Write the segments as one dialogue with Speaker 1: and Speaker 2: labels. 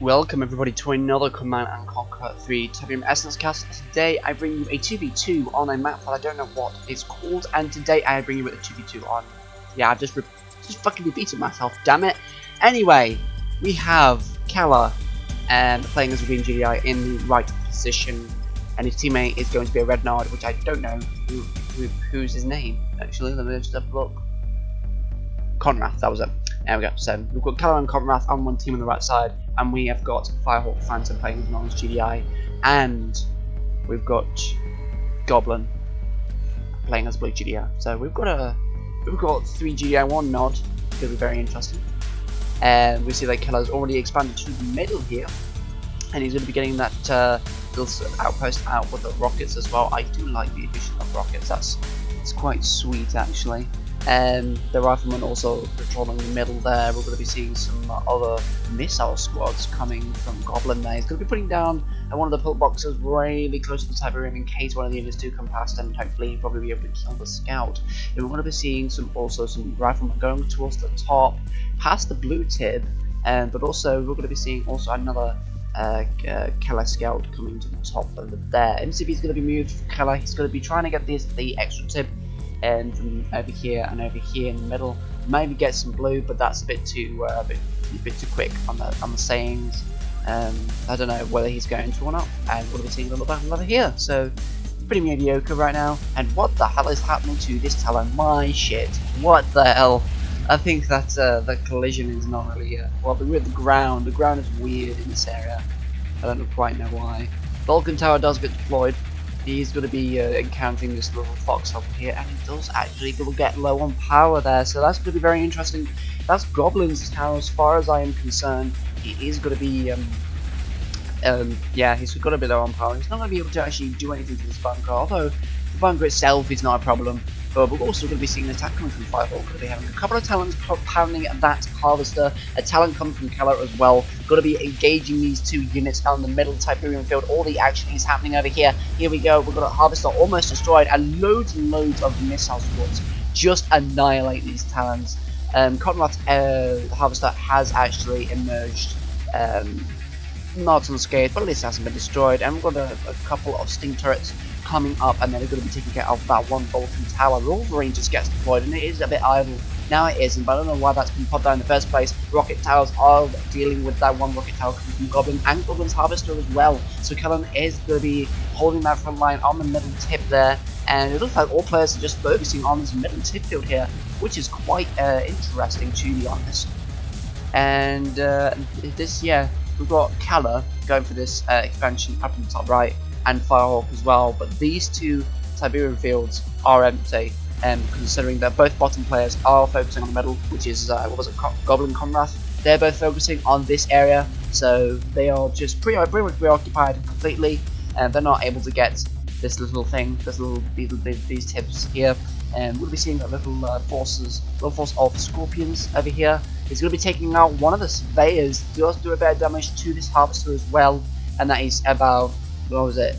Speaker 1: Welcome everybody to another Command and Conquer 3 Tiberium Essence cast. Today I bring you a 2v2 on a map that I don't know what it's called, and today I bring you a 2v2 on... Yeah, I've just fucking repeated myself, damn it. Anyway, we have Kella playing as a green GDI in the right position, and his teammate is going to be a red nod, which I don't know who's his name. Actually, let me just have a look. Contwrath, that was it. There we go. So we've got Kella and contwrath on one team on the right side, and we have got F1rehawkPhantom playing as an orange GDI, and we've got Goblin playing as a blue GDI. So we've got 3 GDI 1 nod. It's gonna be very interesting. And we see that Kella's already expanded to the middle here, and he's going to be getting that little sort of outpost out with the rockets as well. I do like the addition of rockets. It's quite sweet actually. The rifleman also patrolling the middle there. We're going to be seeing some other missile squads coming from Goblin there. He's going to be putting down one of the pillboxes really close to the Tiberium in case one of the units do come past, and hopefully he'll probably be able to kill the scout. And we're going to be seeing some riflemen going towards the top, past the blue tib, but also we're going to be seeing another Kella scout coming to the top over there. MCV is going to be moved for Kella. He's going to be trying to get the extra tib from over here and over here in the middle. Maybe get some blue, but that's a bit too quick on the sayings. I don't know whether he's going to or not, and we'll be seeing a little battle over here. So pretty mediocre right now. And what the hell is happening to this Talon? My shit! What the hell? I think that the collision is not really well. We're at the ground. The ground is weird in this area. I don't quite know why. Vulcan Tower does get deployed. He's going to be encountering this little fox over here, and he does actually get low on power there, so that's going to be very interesting. That's Goblin's tower as far as I am concerned. He is going to be, yeah, he's got a bit low on power. He's not going to be able to actually do anything to this bunker, although the bunker itself is not a problem. But we're also going to be seeing an attack coming from Firehawk. Going to be having a couple of talents pounding at that harvester. A talent coming from Kella as well. Going to be engaging these two units on the middle Tiberium field. All the action is happening over here. Here we go. We've got a harvester almost destroyed, and loads of missile squads just annihilate these talents. Contwrath harvester has actually emerged. Not unscathed, but at least it hasn't been destroyed. And we've got a couple of sting turrets coming up, and then they're going to be taking care of that one Vulcan Tower. Wolverine just gets deployed, and it is a bit idle. Now it isn't, but I don't know why that's been popped down in the first place. Rocket Towers are dealing with that one Rocket Tower coming from Goblin and Goblin's Harvester as well. So Kella is going to be holding that front line on the middle tip there, and it looks like all players are just focusing on this middle tip field here, which is quite interesting to be honest. And we've got Kella going for this expansion up in the top right, and Firehawk as well, but these two Tiberium fields are empty, considering that both bottom players are focusing on the middle, which is Goblin Contwrath. They're both focusing on this area, so they are just pretty much preoccupied completely, and they're not able to get this little thing, these tips here. And we'll be seeing a little force of scorpions over here. He's going to be taking out one of the surveyors. He also do a bit of damage to this harvester as well, and that is about, what was it,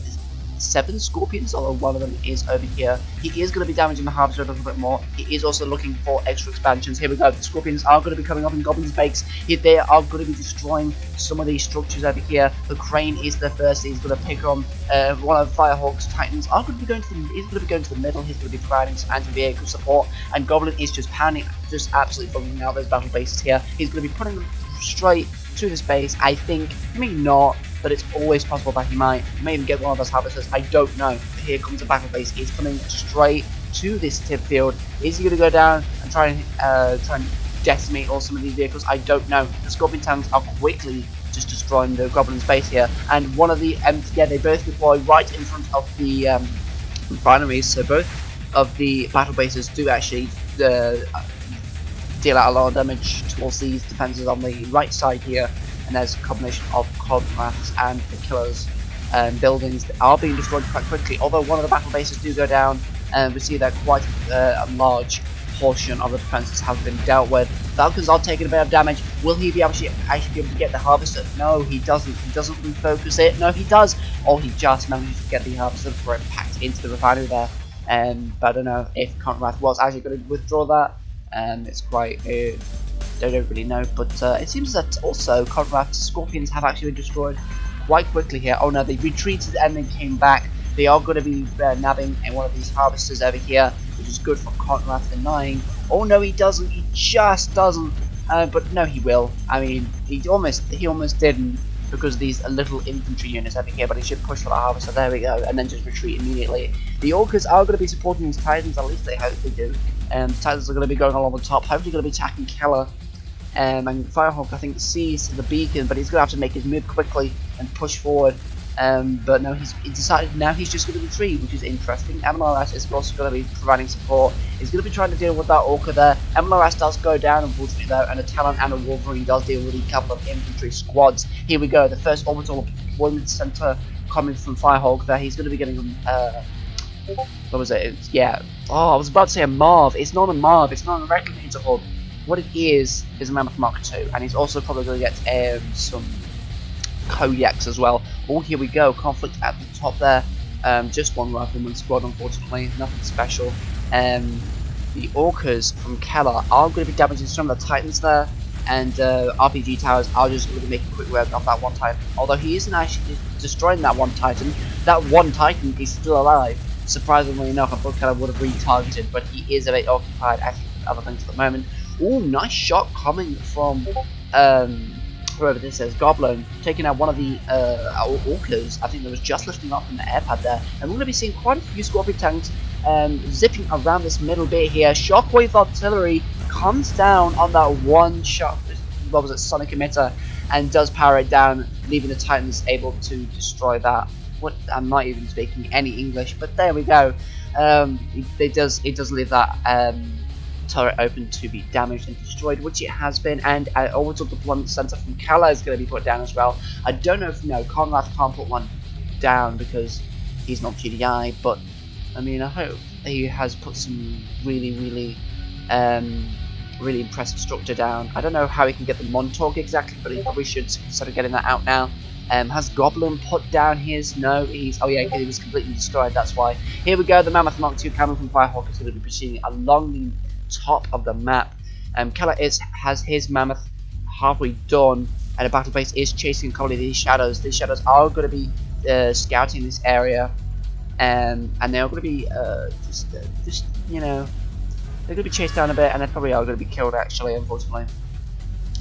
Speaker 1: 7 scorpions, although one of them is over here. He is going to be damaging the harvester a little bit more. He is also looking for extra expansions. Here we go. The scorpions are going to be coming up in Goblin's base. They are going to be destroying some of these structures over here. The crane is the first. He's going to pick on one of Firehawk's titans. He's going to be going to the middle. He's going to be providing some anti-vehicle support, and Goblin is just pounding, just absolutely bugging out those battle bases here. He's going to be putting them straight to this base. I think, maybe not, but it's always possible that he may even get one of those harvesters. I don't know. Here comes the battle base. He's coming straight to this tip field. Is he going to go down and try and decimate all some of these vehicles? I don't know. The Scorpion tanks are quickly just destroying the Goblin's base here, and one of the they both deploy right in front of the refineries. So both of the battle bases do actually deal out a lot of damage towards these defenses on the right side here. And there's a combination of Contwraths and the Killer's buildings that are being destroyed quite quickly. Although one of the battle bases do go down, and we see that quite a large portion of the defenses have been dealt with. Falcons are taking a bit of damage. Will he be actually be able to get the harvester? No, he doesn't. He doesn't refocus it. No, he does. Or he just manages to get the harvester before it packed into the refinery there. But I don't know if Contwrath was actually going to withdraw that. It's quite Don't really know, but it seems that also contwrath scorpions have actually been destroyed quite quickly here. Oh no, they retreated and then came back. They are going to be nabbing one of these harvesters over here, which is good for contwrath denying. Oh no, he doesn't. He just doesn't. But no, he will. I mean, he almost didn't because of these little infantry units over here. But he should push for the harvester. There we go, and then just retreat immediately. The orcas are going to be supporting these titans. At least they hope they do. The titans are going to be going along the top. Hopefully, going to be attacking Kella. And F1rehawk, I think, sees the beacon, but he's going to have to make his move quickly and push forward. But no, he decided now he's just going to retreat, which is interesting. MLRS is also going to be providing support. He's going to be trying to deal with that Orca there. MLRS does go down, unfortunately, though, and a Talon and a Wolverine does deal with a couple of infantry squads. Here we go, the first orbital deployment center coming from F1rehawk there. He's going to be getting what was it? Yeah. Oh, I was about to say a Marv. It's not a Marv. It's not a Replicator hub. What it is a Mammoth Mark II, and he's also probably going to get some Kodiaks as well. Oh, here we go. Conflict at the top there. Just one rifleman squad, unfortunately. Nothing special. The Orcas from Kella are going to be damaging some of the Titans there, and RPG Towers are just going to be making quick work of that one Titan. Although he isn't actually destroying that one Titan, that one Titan is still alive. Surprisingly enough, I thought Kella would have retargeted, but he is a bit occupied actually with other things at the moment. Oh, nice shot coming from whoever this is, Goblin, taking out one of the orcas. I think that was just lifting off from the airpad there. And we're going to be seeing quite a few scorpion tanks zipping around this middle bit here. Shockwave artillery comes down on that one shot, what was it, sonic emitter, and does power it down, leaving the Titans able to destroy that. I'm not even speaking any English, but there we go. It does leave that turret open to be damaged and destroyed, which it has been, and an orbital deployment center from Kella is going to be put down as well. I don't know if contwrath can't put one down because he's not GDI, but I mean, I hope he has put some really impressive structure down. I don't know how he can get the Montauk exactly, but he probably should consider getting that out now. Has Goblin put down his? No, oh yeah, he was completely destroyed, that's why. Here we go, the Mammoth Mark II coming from F1rehawk is going to be proceeding along the top of the map. Kella has his Mammoth halfway done, and a battle base is chasing a couple of these shadows. These shadows are going to be scouting this area, and they are going to be just you know, they're going to be chased down a bit, and they probably are going to be killed actually, unfortunately.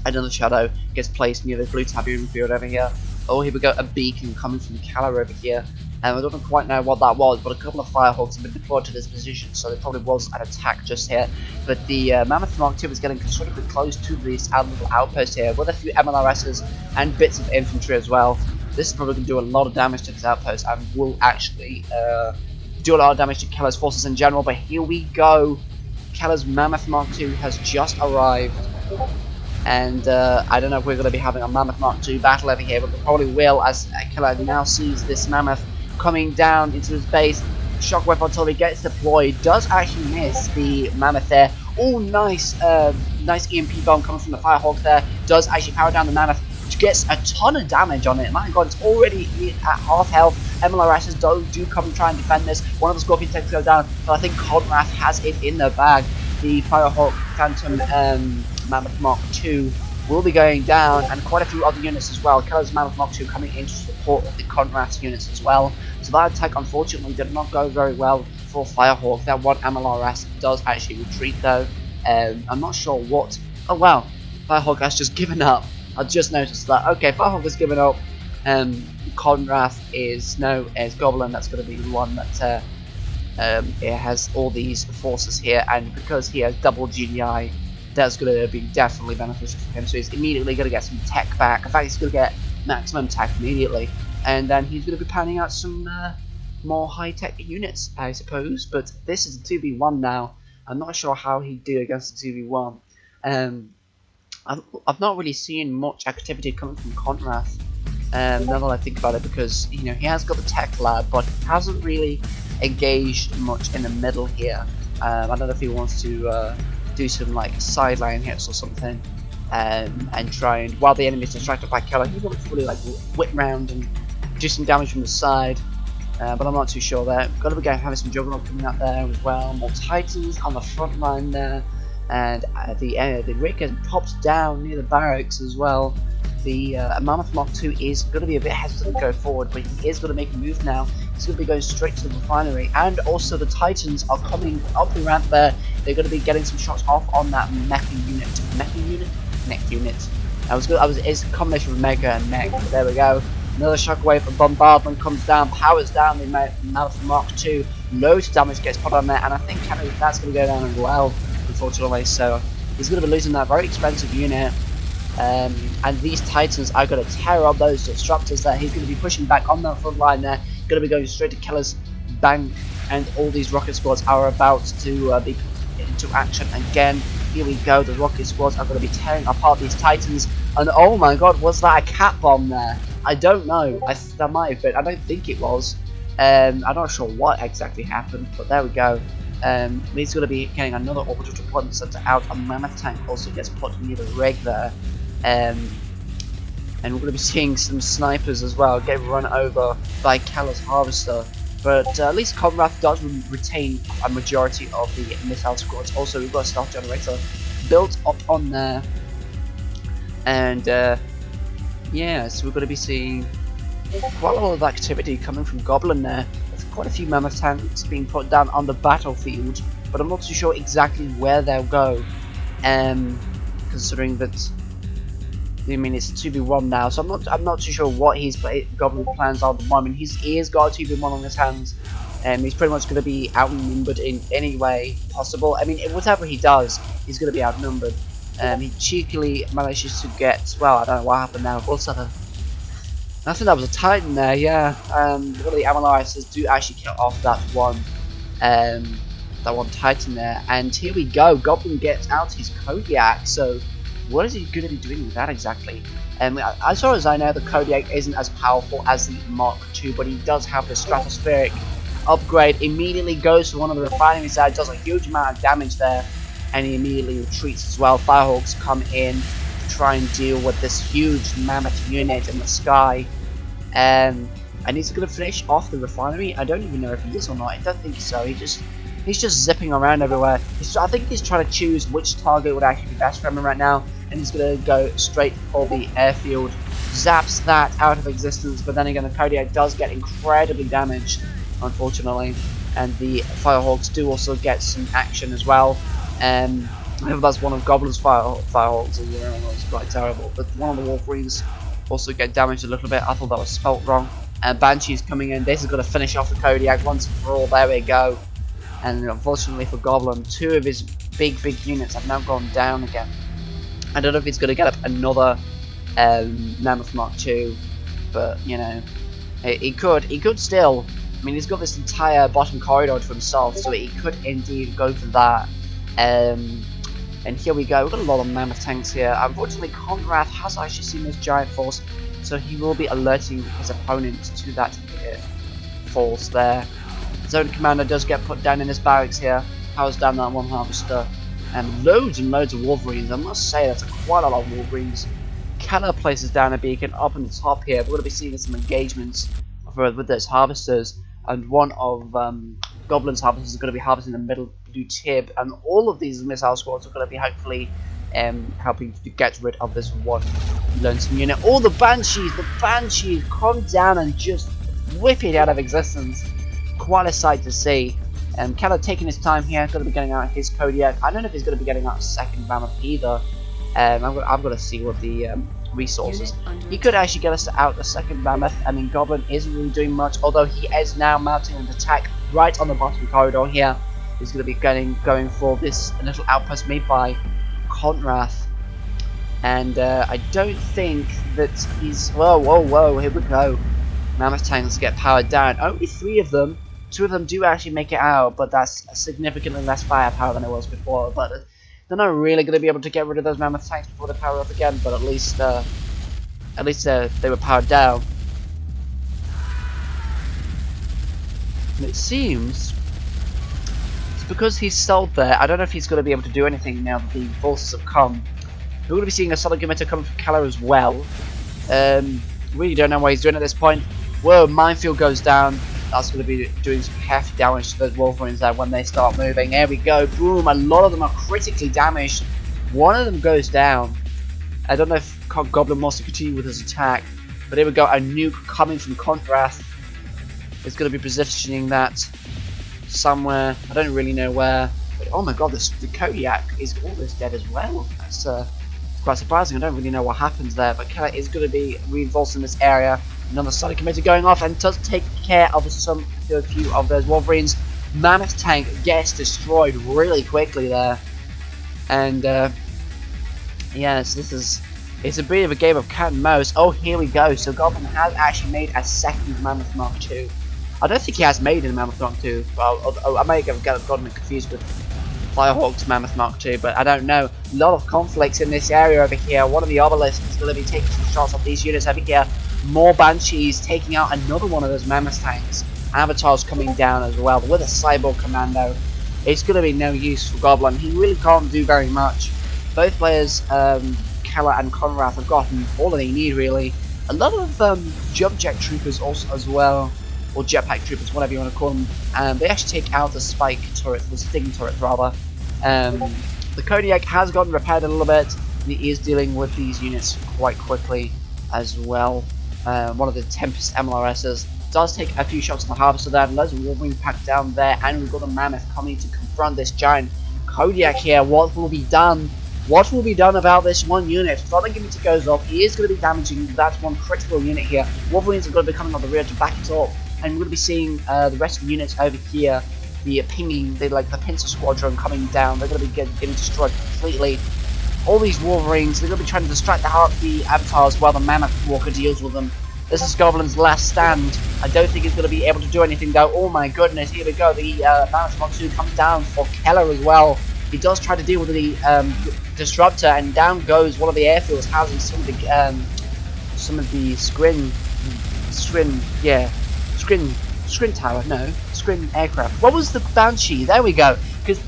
Speaker 1: Another shadow gets placed near the blue Tiberium field over here. Oh, here we go, a beacon coming from Kella over here. I don't quite know what that was, but a couple of F1rehawks have been deployed to this position, so there probably was an attack just here. But the Mammoth Mark II is getting considerably close to this little outpost here, with a few MLRSs and bits of infantry as well. This is probably going to do a lot of damage to this outpost, and will actually do a lot of damage to Kella's forces in general. But here we go. Kella's Mammoth Mark II has just arrived. And I don't know if we're going to be having a Mammoth Mark II battle over here, but we probably will, as Kella now sees this Mammoth coming down into his base. Shockwave artillery gets deployed, does actually miss the Mammoth there. Oh, nice EMP bomb coming from the F1rehawk there. Does actually power down the Mammoth, which gets a ton of damage on it. My god, it's already at half health. MLRSs do come and try and defend this. One of the Scorpion tanks go down, but I think contwrath has it in their bag. The F1rehawkPhantom Mammoth Mark II will be going down, and quite a few other units as well. Kella's Mammoth Mark II coming in to support the contwrath units as well. So that attack unfortunately did not go very well for F1rehawk. That one MLRS does actually retreat though. I'm not sure what. Oh wow, F1rehawk has just given up. I just noticed that. Okay, F1rehawk has given up. Contwrath is Goblin. That's going to be the one that it has all these forces here, and because he has double GDI, that's going to be definitely beneficial for him. So he's immediately going to get some tech back. In fact, he's going to get maximum tech immediately, and then he's going to be panning out some more high-tech units, I suppose. But this is a 2v1 now. I'm not sure how he'd do against a 2v1. I've not really seen much activity coming from Contwrath. Now that I think about it, because he has got the tech lab, but hasn't really engaged much in the middle here. I don't know if he wants to do some like sideline hits or something, and try and, while the enemy is distracted by Kella, he wants to really like whip round and do some damage from the side. But I'm not too sure there. Got to be having some Juggernaut coming out there as well. More Titans on the front line there. and the rig has popped down near the barracks as well. The Mammoth Mark II is going to be a bit hesitant to go forward, but he is going to make a move now. He's going to be going straight to the refinery, and also the Titans are coming up the ramp there. They're going to be getting some shots off on that mecha unit. Mech unit. It's a combination of mega and mech. There we go. Another shockwave of bombardment comes down, powers down the Mammoth Mark II. Loads of damage gets put on there, and I think that's going to go down as well, unfortunately. So he's going to be losing that very expensive unit. And these Titans are going to tear up those disruptors there. He's going to be pushing back on that front line there. Going to be going straight to Kella's bank, and all these rocket squads are about to be put into action again. Here we go. The rocket squads are going to be tearing apart these Titans. And oh my god, was that a cat bomb there? I don't know. That might have been. I don't think it was. I'm not sure what exactly happened, but there we go. He's going to be getting another orbital deployment center out. A Mammoth tank also gets put near the rig there. And we're going to be seeing some snipers as well get run over by Kella's harvester. But at least contwrath does retain a majority of the missile squads. Also, we've got a stealth generator built up on there. And yeah, so we're going to be seeing quite a lot of activity coming from Goblin there. There's quite a few Mammoth tanks being put down on the battlefield, but I'm not too sure exactly where they'll go. Considering that, I mean, it's 2v1 now, so I'm not too sure what his Goblin plans are at the moment. He has got a 2v1 on his hands, and he's pretty much going to be outnumbered in any way possible. I mean, whatever he does, he's going to be outnumbered. He cheekily manages to get, well, I don't know what happened now. Also, I think that was a Titan there, yeah. One of the Amalarises do actually kill off that one Titan there. And here we go, Goblin gets out his Kodiak, so what is he going to be doing with that exactly? As far as I know, the Kodiak isn't as powerful as the Mark II, but he does have the stratospheric upgrade. Immediately goes to one of the refinery sides, does a huge amount of damage there, and he immediately retreats as well. Firehawks come in to try and deal with this huge mammoth unit in the sky. And he's going to finish off the refinery. I don't even know if he is or not. I don't think so. He's just zipping around everywhere. I think he's trying to choose which target would actually be best for him right now, and he's going to go straight for the airfield. Zaps that out of existence, but then again, the Kodiak does get incredibly damaged, unfortunately, and the Firehawks do also get some action as well. I think that's one of Goblin's Firehawks as well. That was quite terrible, but one of the Wolverines also get damaged a little bit. I thought that was spelt wrong. And Banshee's coming in. This is going to finish off the Kodiak once and for all. There we go. And unfortunately for Goblin, two of his big units have now gone down again. I don't know if he's going to get up another Mammoth Mark II, but you know, he could still. I mean, he's got this entire bottom corridor to himself, so he could indeed go for that. And here we go. We've got a lot of Mammoth tanks here. Unfortunately, contwrath has actually seen this giant force, so he will be alerting his opponent to that force there. Zone commander does get put down in his barracks here, powers down that one harvester, and loads of Wolverines. I must say, that's quite a lot of Wolverines. Kella places down a beacon up on the top here. We're going to be seeing some engagements with those harvesters, and one of Goblin's harvesters is going to be harvesting the middle blue tib, and all of these missile squads are going to be hopefully helping to get rid of this one lonesome unit. All the Banshees come down and just whip it out of existence. Quite a sight to see. Kella taking his time here, going to be getting out his Kodiak. I don't know if he's going to be getting out a second Mammoth either. I'm going to see what the resources. He could actually get us out the second Mammoth. I mean, Goblin isn't really doing much, although he is now mounting an attack right on the bottom corridor here. He's going to be going for this little outpost made by contwrath. And I don't think that he's... Whoa, here we go. Mammoth tanks get powered down. Only 3 of them. 2 of them do actually make it out, but that's significantly less firepower than it was before. But they're not really going to be able to get rid of those Mammoth tanks before they power up again. But at least they were powered down. And it seems it's because he's stalled there. I don't know if he's going to be able to do anything now that the forces have come. We're going to be seeing a solid emitter coming from Kella as well. Really don't know what he's doing at this point. Whoa, minefield goes down. that's going to be doing some hefty damage to those Wolverines there when they start moving. There we go, boom, a lot of them are critically damaged. One of them goes down. I don't know if Goblin wants to continue with his attack, but here we go, a nuke coming from contwrath. It's going to be positioning that somewhere, I don't really know where. But oh my god, the Kodiak is almost dead as well. That's quite surprising. I don't really know what happens there, but Kella is going to be reinforcing this area. Another Sonic emitter going off and does take care of a few of those Wolverines. Mammoth tank gets destroyed really quickly there, and yes, it's a bit of a game of cat and mouse. Oh, here we go. So Goblin has actually made a second Mammoth Mark II. I don't think he has made a Mammoth Mark II. Well, I may have gotten it confused with F1rehawk's Mammoth Mark II, but I don't know. A lot of conflicts in this area over here. One of the obelisks is going to be taking some shots off these units over here. More Banshees taking out another one of those Mammoth tanks. Avatar's coming down as well with a Cyborg Commando. It's going to be no use for Goblin. He really can't do very much. Both players, Kella and contwrath, have gotten all that they need really. A lot of jump jet troopers also as well, or jetpack troopers, whatever you want to call them. They actually take out the spike turret, the sting turret rather. The Kodiak has gotten repaired a little bit, and he is dealing with these units quite quickly as well. One of the Tempest MLRSs does take a few shots at the harvester there, loads of Wolverine packed down there, and we've got a Mammoth coming to confront this giant Kodiak here. What will be done? What will be done about this one unit? Sonic emitter goes off, he is going to be damaging that one critical unit here. Wolverines are going to be coming on the rear to back it up, and we're going to be seeing the rest of the units over here, the pinging, like the Pincer Squadron coming down. They're going to be getting destroyed completely. All these Wolverines, they're going to be trying to distract the Avatars while the Mammoth Walker deals with them. This is Goblin's last stand. I don't think he's going to be able to do anything though. Oh my goodness, here we go. The Mammoth Mark II comes down for Kella as well. He does try to deal with the Disruptor, and down goes one of the airfields housing some of the Scrin aircraft. What was the Banshee? There we go. Because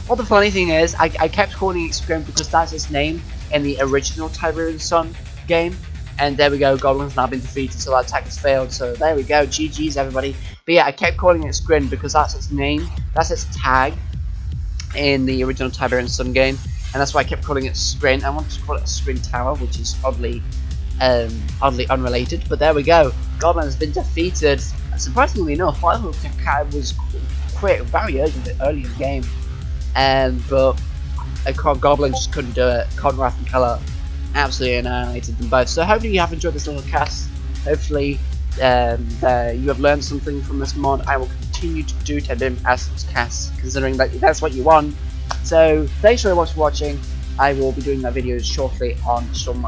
Speaker 1: well, the funny thing is, I kept calling it Scrin because that's its name in the original Tiberium Sun game. And there we go, Goblin's now been defeated, so that attack has failed. So there we go, GG's everybody. But yeah, I kept calling it Scrin because that's its name, that's its tag in the original Tiberium Sun game, and that's why I kept calling it Scrin. I wanted to call it a Scrin Tower, which is oddly unrelated. But there we go, Goblin has been defeated. Surprisingly enough, F1rehawk was quite very early in the game, but Goblin just couldn't do it. contwrath and Kella absolutely annihilated them both. So hopefully you have enjoyed this little cast. Hopefully you have learned something from this mod. I will continue to do Tiberium as casts, considering that that's what you want. So thanks very much for watching. I will be doing my videos shortly on some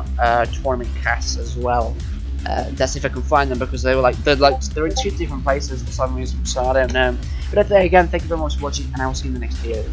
Speaker 1: tournament casts as well. That's if I can find them, because they're in two different places for some reason, so I don't know. But again, thank you very much for watching, and I will see you in the next video.